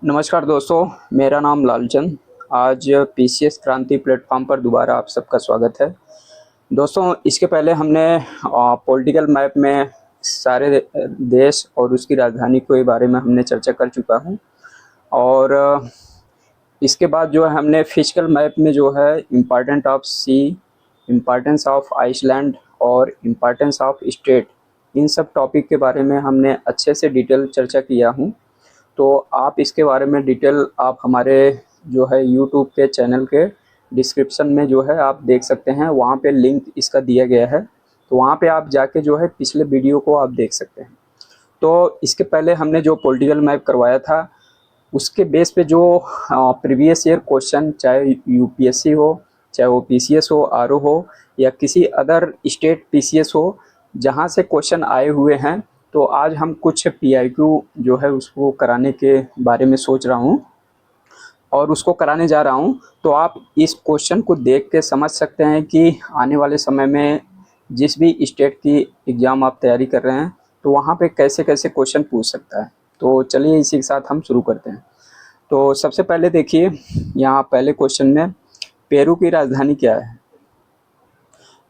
नमस्कार दोस्तों, मेरा नाम लालचंद। आज पीसीएस क्रांति प्लेटफॉर्म पर दोबारा आप सबका स्वागत है। दोस्तों, इसके पहले हमने पॉलिटिकल मैप में सारे देश और उसकी राजधानी के बारे में हमने चर्चा कर चुका हूं। और इसके बाद जो है हमने फिजिकल मैप में जो है important of sea, importance of island और इम्पोर्टेंस ऑफ स्टेट, इन सब टॉपिक के बारे में हमने अच्छे से डिटेल चर्चा किया हूँ। तो आप इसके बारे में डिटेल आप हमारे जो है यूट्यूब के चैनल के डिस्क्रिप्शन में जो है आप देख सकते हैं, वहाँ पे लिंक इसका दिया गया है। तो वहाँ पे आप जाके जो है पिछले वीडियो को आप देख सकते हैं। तो इसके पहले हमने जो पॉलिटिकल मैप करवाया था, उसके बेस पे जो प्रीवियस ईयर क्वेश्चन, चाहे यूपीएससी हो, चाहे वो पीसीएस हो, आरओ हो, या किसी अदर स्टेट पीसीएस हो, जहाँ से क्वेश्चन आए हुए हैं, तो आज हम कुछ पीआईक्यू जो है उसको कराने के बारे में सोच रहा हूँ और उसको कराने जा रहा हूँ। तो आप इस क्वेश्चन को देख के समझ सकते हैं कि आने वाले समय में जिस भी स्टेट की एग्ज़ाम आप तैयारी कर रहे हैं, तो वहाँ पे कैसे कैसे क्वेश्चन पूछ सकता है। तो चलिए इसी के साथ हम शुरू करते हैं। तो सबसे पहले देखिए, यहाँ पहले क्वेश्चन में पेरू की राजधानी क्या है।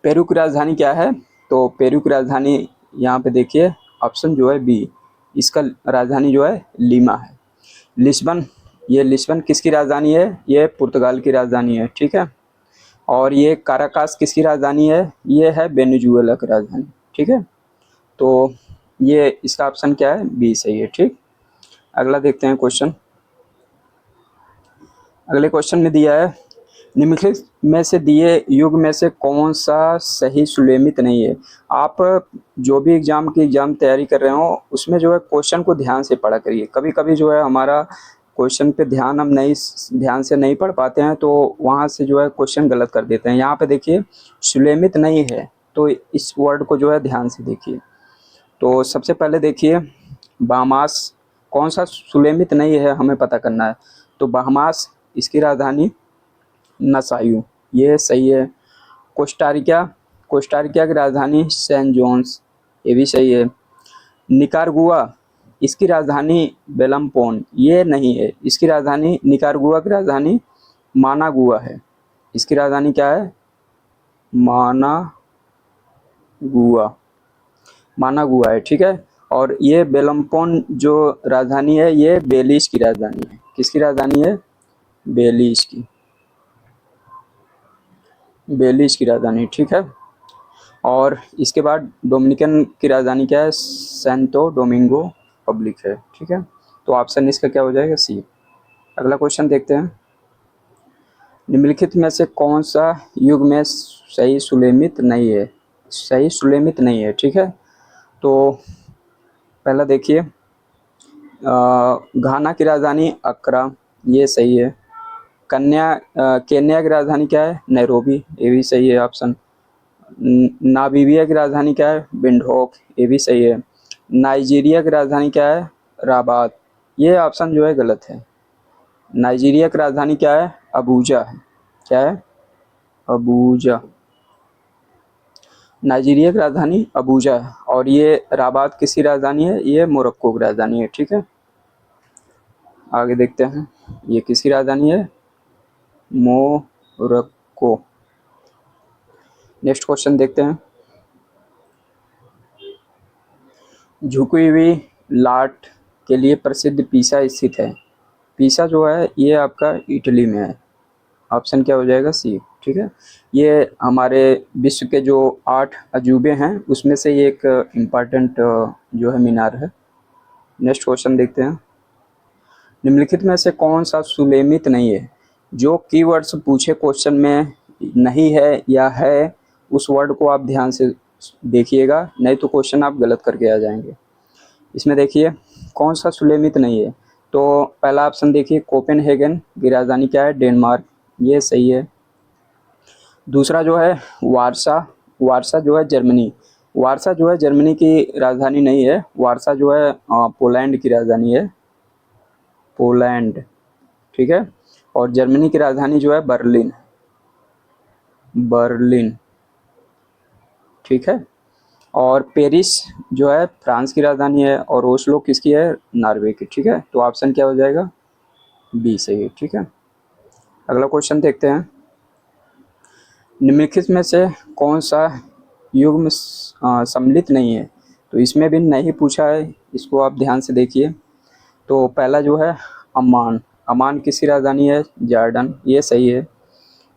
पेरू की राजधानी क्या है? तो पेरू की राजधानी यहाँ पे देखिए, ऑप्शन जो है बी, इसका राजधानी जो है लीमा है। लिस्बन, ये लिस्बन किसकी राजधानी है? ये पुर्तगाल की राजधानी है, ठीक है। और ये काराकास किसकी राजधानी है? ये है वेनेजुएला की राजधानी, ठीक है। तो ये इसका ऑप्शन क्या है? बी सही है, ठीक। अगला देखते हैं क्वेश्चन। अगले क्वेश्चन में दिया है, निम्नलिखित में से दिए युग में से कौन सा सही सुलेमित नहीं है। आप जो भी एग्जाम तैयारी कर रहे हो, उसमें जो है क्वेश्चन को ध्यान से पढ़ा करिए। कभी कभी जो है हमारा क्वेश्चन पे हम ध्यान से नहीं पढ़ पाते हैं, तो वहाँ से जो है क्वेश्चन गलत कर देते हैं। यहाँ पे देखिए सुलेमित नहीं है, तो इस वर्ड को जो है ध्यान से देखिए। तो सबसे पहले देखिए, बाहमास कौन सा सुलेमित नहीं है, हमें पता करना है। तो बाहमास, इसकी राजधानी नसायू, ये सही है। कोस्टारिका, कोस्टारिका की राजधानी सैन जोन्स, ये भी सही है। निकारागुआ, इसकी राजधानी बेलमपोन, ये नहीं है। इसकी राजधानी, निकारागुआ की राजधानी मानागुआ है। इसकी राजधानी क्या है? मानागुआ, मानागुआ है, ठीक है। और ये बेलमपोन जो राजधानी है, ये बेलीज की राजधानी है। किसकी राजधानी है? बेलीज की, बेलीज की राजधानी, ठीक है। और इसके बाद डोमिनिकन की राजधानी क्या है? सैंतो डोमिंगो पब्लिक है, ठीक है। तो ऑप्शन इसका क्या हो जाएगा? सी। अगला क्वेश्चन देखते हैं, निम्नलिखित में से कौन सा युग में सही सुलेमित नहीं है? सही सुलेमित नहीं है, ठीक है। तो पहला देखिए, घाना की राजधानी अक्रा, ये सही है। केन्या की राजधानी क्या है? नैरोबी, ये भी सही है ऑप्शन। नामीबिया की राजधानी क्या है? विंडहोक, ये भी सही है। नाइजीरिया की राजधानी क्या है? राबात, ये ऑप्शन जो है गलत है। नाइजीरिया की राजधानी क्या है? अबूजा है। क्या है? अबूजा, नाइजीरिया की राजधानी अबूजा है। और ये राबात किसकी राजधानी है? ये मोरक्को की राजधानी है, ठीक है। आगे देखते हैं, ये किसकी राजधानी है? मोरक्को। नेक्स्ट क्वेश्चन देखते हैं, झुकी हुई लाट के लिए प्रसिद्ध पीसा स्थित है। पीसा जो है ये आपका इटली में है। ऑप्शन क्या हो जाएगा? सी, ठीक है। ये हमारे विश्व के जो 8 अजूबे हैं उसमें से ये एक इम्पॉर्टेंट जो है मीनार है। नेक्स्ट क्वेश्चन देखते हैं, निम्नलिखित में से कौन सा सुलेमित नहीं है? जो कीवर्ड्स पूछे क्वेश्चन में नहीं है या है, उस वर्ड को आप ध्यान से देखिएगा, नहीं तो क्वेश्चन आप गलत करके आ जाएंगे। इसमें देखिए कौन सा सुलेमित नहीं है। तो पहला ऑप्शन देखिए, कोपेनहेगन की राजधानी क्या है? डेनमार्क, ये सही है। दूसरा जो है वारसा, वारसा जो है जर्मनी, वारसा जो है जर्मनी की राजधानी नहीं है। वारसा जो है पोलैंड की राजधानी है, पोलैंड, ठीक है। और जर्मनी की राजधानी जो है बर्लिन, बर्लिन, ठीक है। और पेरिस जो है फ्रांस की राजधानी है। और ओस्लो किसकी है? नॉर्वे की, ठीक है। तो ऑप्शन क्या हो जाएगा? बी सही है, ठीक है। अगला क्वेश्चन देखते हैं। निम्नलिखित में से कौन सा युग्म सम्मिलित नहीं है? तो इसमें भी नहीं पूछा है, इसको आप ध्यान से देखिए। तो पहला जो है अम्मान, अम्मान किसकी राजधानी है? जॉर्डन, ये सही है।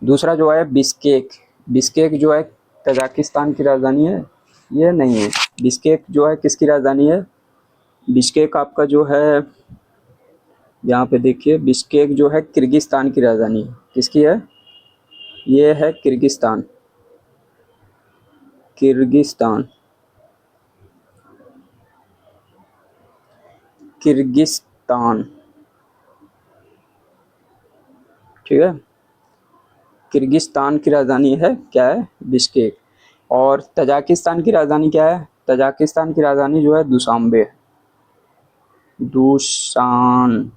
दूसरा जो है बिश्केक, बिश्केक जो है तजाकिस्तान की राजधानी है, ये नहीं है। बिश्केक जो है किसकी राजधानी है? बिश्केक आपका जो है, यहाँ पे देखिए, बिश्केक जो है किर्गिस्तान की राजधानी है। किसकी है? ये है किर्गिस्तान, किर्गिस्तान, किर्गिस्तान, ठीक है। किर्गिस्तान की राजधानी है क्या है? बिश्केक। और तजाकिस्तान की राजधानी क्या है? तजाकिस्तान की राजधानी जो है दुशांबे, दुशान,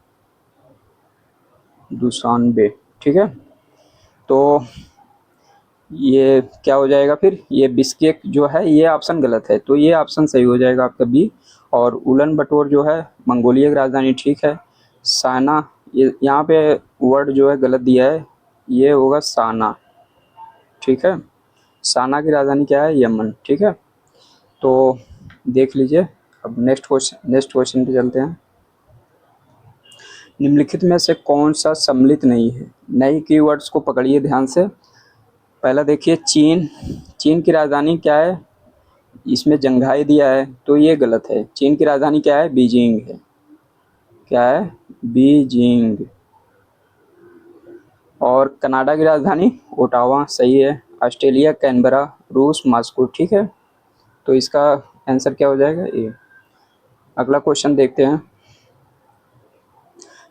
दुशानबे, ठीक है। तो ये क्या हो जाएगा फिर? ये बिश्केक जो है ये ऑप्शन गलत है, तो ये ऑप्शन सही हो जाएगा आपका बी। और उलन बटोर जो है मंगोलिया की राजधानी, ठीक है। साना, ये यहाँ पे वर्ड जो है गलत दिया है, ये होगा साना, ठीक है। साना की राजधानी क्या है? यमन, ठीक है। तो देख लीजिए। अब नेक्स्ट क्वेश्चन पे चलते हैं। निम्नलिखित में से कौन सा सम्मिलित नहीं है? नई कीवर्ड्स को पकड़िए ध्यान से। पहला देखिए चीन, चीन की राजधानी क्या है? इसमें जंघाई दिया है, तो ये गलत है। चीन की राजधानी क्या है? बीजिंग है। क्या है? बीजिंग। और कनाडा की राजधानी ओटावा, सही है। ऑस्ट्रेलिया कैनबरा, रूस मॉस्को, ठीक है। तो इसका आंसर क्या हो जाएगा? ए। अगला क्वेश्चन देखते हैं।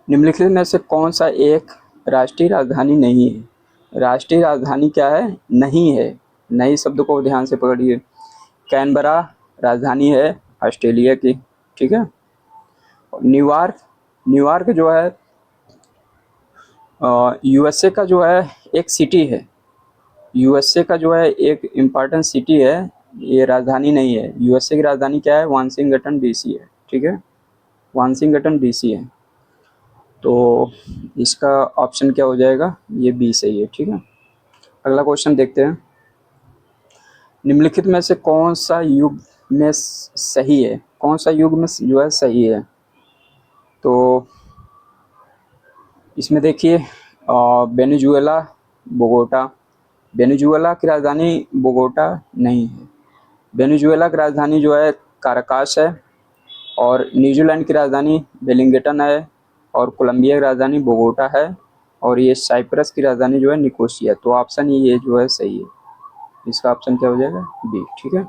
निम्नलिखित में से कौन सा एक राष्ट्रीय राजधानी नहीं है? राष्ट्रीय राजधानी क्या है? नहीं है। नई शब्द को ध्यान से पकड़िए। कैनबरा राजधानी है ऑस्ट्रेलिया की, ठीक है। न्यूयॉर्क, न्यूयॉर्क जो है यूएसए का जो है एक सिटी है, यूएसए का जो है एक इम्पॉर्टेंट सिटी है, ये राजधानी नहीं है। यूएसए की राजधानी क्या है? वाशिंगटन डीसी है, ठीक है। वाशिंगटन डीसी है। तो इसका ऑप्शन क्या हो जाएगा? ये बी सही है, ठीक है। अगला क्वेश्चन देखते हैं। निम्नलिखित में से कौन सा युग में सही है? कौन सा युग में जो है सही है? तो इसमें देखिए वेनेजुएला, बोगोटा, वेनेजुएला की राजधानी बोगोटा नहीं है। वेनेजुएला की राजधानी जो है काराकास है। और न्यूजीलैंड की राजधानी वेलिंगटन है। और कोलंबिया की राजधानी बोगोटा है। और ये साइप्रस की राजधानी जो है निकोसिया। तो ऑप्शन ये जो है सही है। इसका ऑप्शन क्या हो जाएगा? बी, ठीक है।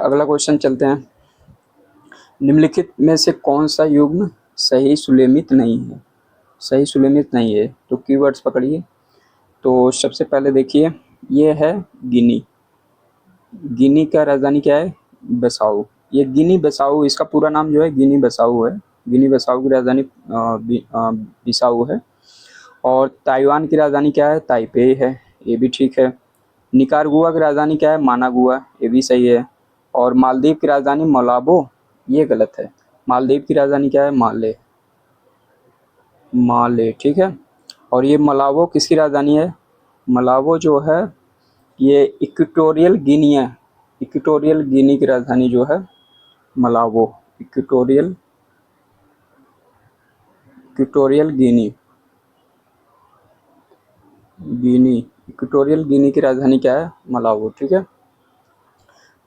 अगला क्वेश्चन चलते हैं। निम्नलिखित में से कौन सा युग्म सही सुलेमित नहीं है? सही सुलेमित नहीं है, तो कीवर्ड्स पकड़िए। तो सबसे पहले देखिए, ये है गिनी, गिनी का राजधानी क्या है? बसाऊ। ये गिनी बसाऊ, इसका पूरा नाम जो है गिनी बसाऊ है। गिनी बसाऊ की राजधानी बिसाऊ है। और ताइवान की राजधानी क्या है? ताइपे है, ये भी ठीक है। निकारागुआ की राजधानी क्या है? मानागुआ, ये भी सही है। और मालदीव की राजधानी मोलाबो, ये गलत है। मालदीव की राजधानी क्या है? माले, माले, ठीक है। और ये मलावो किसकी राजधानी है? मलावो जो है ये इक्वेटोरियल गिनी है। इक्वेटोरियल गिनी की राजधानी जो है मलावो, इक्वेटोरियल, इक्वेटोरियल गिनी, गिनी, इक्वेटोरियल गिनी की राजधानी क्या है? मलावो, ठीक है।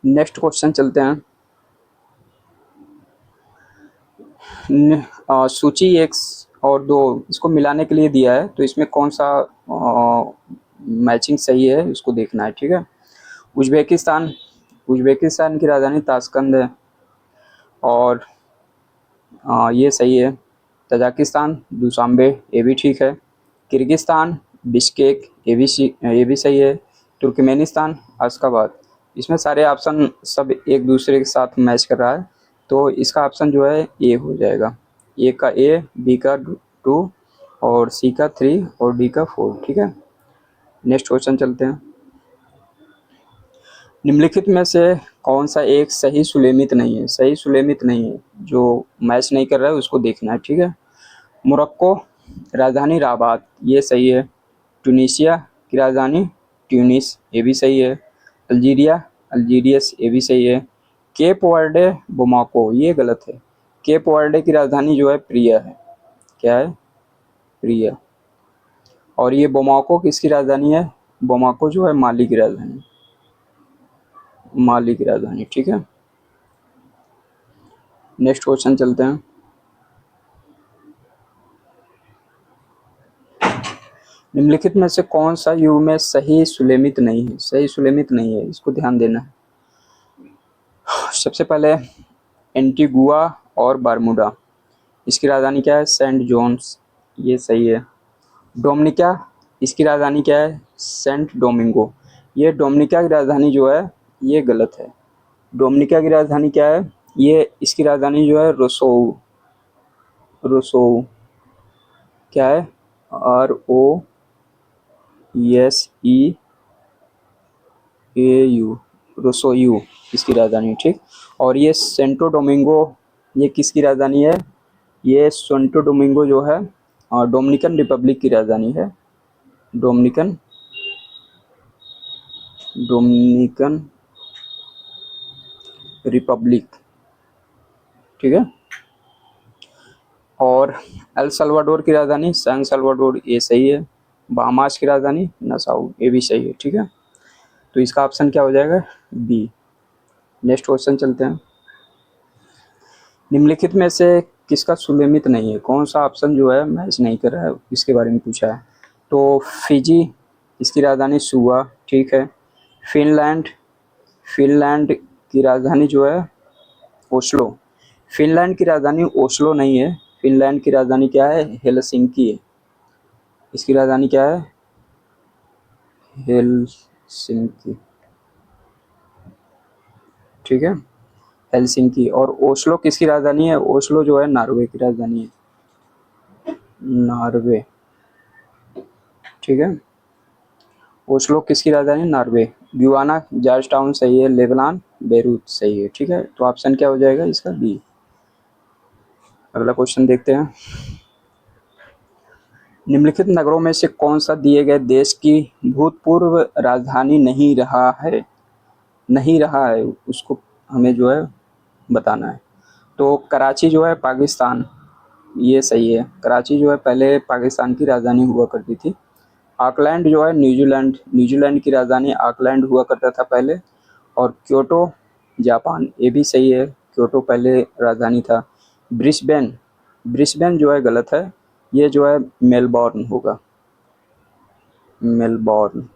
नेक्स्ट क्वेश्चन चलते हैं। सूची 1 और 2 इसको मिलाने के लिए दिया है, तो इसमें कौन सा मैचिंग सही है उसको देखना है, ठीक है। उज्बेकिस्तान, उज्बेकिस्तान की राजधानी ताशकंद है, और ये सही है। तजाकिस्तान दुशांबे, ये भी ठीक है। किर्गिस्तान बिश्केक, ये भी सही है। तुर्कमेनिस्तान अशगाबाद, इसमें सारे ऑप्शन सब एक दूसरे के साथ मैच कर रहा है, तो इसका ऑप्शन जो है ए हो जाएगा। ए का ए, बी का 2, और सी का 3, और डी का 4, ठीक है। नेक्स्ट क्वेश्चन चलते हैं। निम्नलिखित में से कौन सा एक सही सुलेमित नहीं है? सही सुलेमित नहीं है, जो मैच नहीं कर रहा है उसको देखना है, ठीक है। मोरक्को राजधानी राबात, ये सही है। ट्यूनीशिया की राजधानी ट्यूनिस, ये भी सही है। अल्जीरिया अल्जीरियस, ये भी सही है। केप वर्डे बोमाको, ये गलत है। केप वर्डे की राजधानी जो है प्रिया है। क्या है? प्रिया। और ये बोमाको किसकी राजधानी है? बोमाको जो है माली की राजधानी, माली की राजधानी। ठीक है, नेक्स्ट क्वेश्चन चलते हैं। निम्नलिखित में से कौन सा युग में सही सुलेमित नहीं है? सही सुलेमित नहीं है, इसको ध्यान देना है। सबसे पहले एंटीगुआ और बारमूडा, इसकी राजधानी क्या है? सेंट जोन्स, ये सही है। डोमिनिका, इसकी राजधानी क्या है? सेंट डोमिंगो, ये डोमिनिका की राजधानी जो है ये गलत है। डोमिनिका की राजधानी क्या है? ये इसकी राजधानी जो है रोसोऊ, रोसोऊ। क्या है? ROESEAU, रोसोयू इसकी राजधानी। ठीक। और ये सेंटो डोमिंगो, ये किसकी राजधानी है? ये सेंटो डोमिंगो जो है डोमिनिकन रिपब्लिक की राजधानी है। Dominican Dominican Republic. ठीक है। और एल सल्वाडोर की राजधानी सैन सल्वाडोर, ये सही है। बाहामास की राजधानी नसाउ, ये भी सही है। ठीक है, तो इसका ऑप्शन क्या हो जाएगा? बी। नेक्स्ट क्वेश्चन चलते हैं। निम्नलिखित में से किसका सुलेमित नहीं है? कौन सा ऑप्शन जो है मैच नहीं कर रहा है, इसके बारे में पूछा है। तो फिजी, इसकी राजधानी सुआ। ठीक है। फिनलैंड, फिनलैंड की राजधानी जो है ओस्लो। फिनलैंड की राजधानी ओस्लो नहीं है, फिनलैंड की राजधानी क्या है? हेलसिंकी है। इसकी राजधानी क्या है? हेलसिंकी। ठीक है, हेलसिंकी। और ओस्लो किसकी राजधानी है? ओस्लो जो है नॉर्वे की राजधानी है, नॉर्वे। ठीक है, ओस्लो किसकी राजधानी? नॉर्वे। गुयाना जॉर्ज टाउन सही है। लेबनान बेरूत सही है। ठीक है, तो ऑप्शन क्या हो जाएगा इसका? बी। अगला क्वेश्चन देखते हैं। निम्नलिखित नगरों में से कौन सा दिए गए देश की भूतपूर्व राजधानी नहीं रहा है? नहीं रहा है, उसको हमें जो है बताना है। तो कराची जो है पाकिस्तान, ये सही है। कराची जो है पहले पाकिस्तान की राजधानी हुआ करती थी। ऑकलैंड जो है न्यूजीलैंड, न्यूजीलैंड की राजधानी ऑकलैंड हुआ करता था पहले। और क्योटो जापान, ये भी सही है, क्योटो पहले राजधानी था। ब्रिस्बेन, ब्रिस्बेन जो है गलत है, ये जो है मेलबॉर्न होगा, मेलबॉर्न।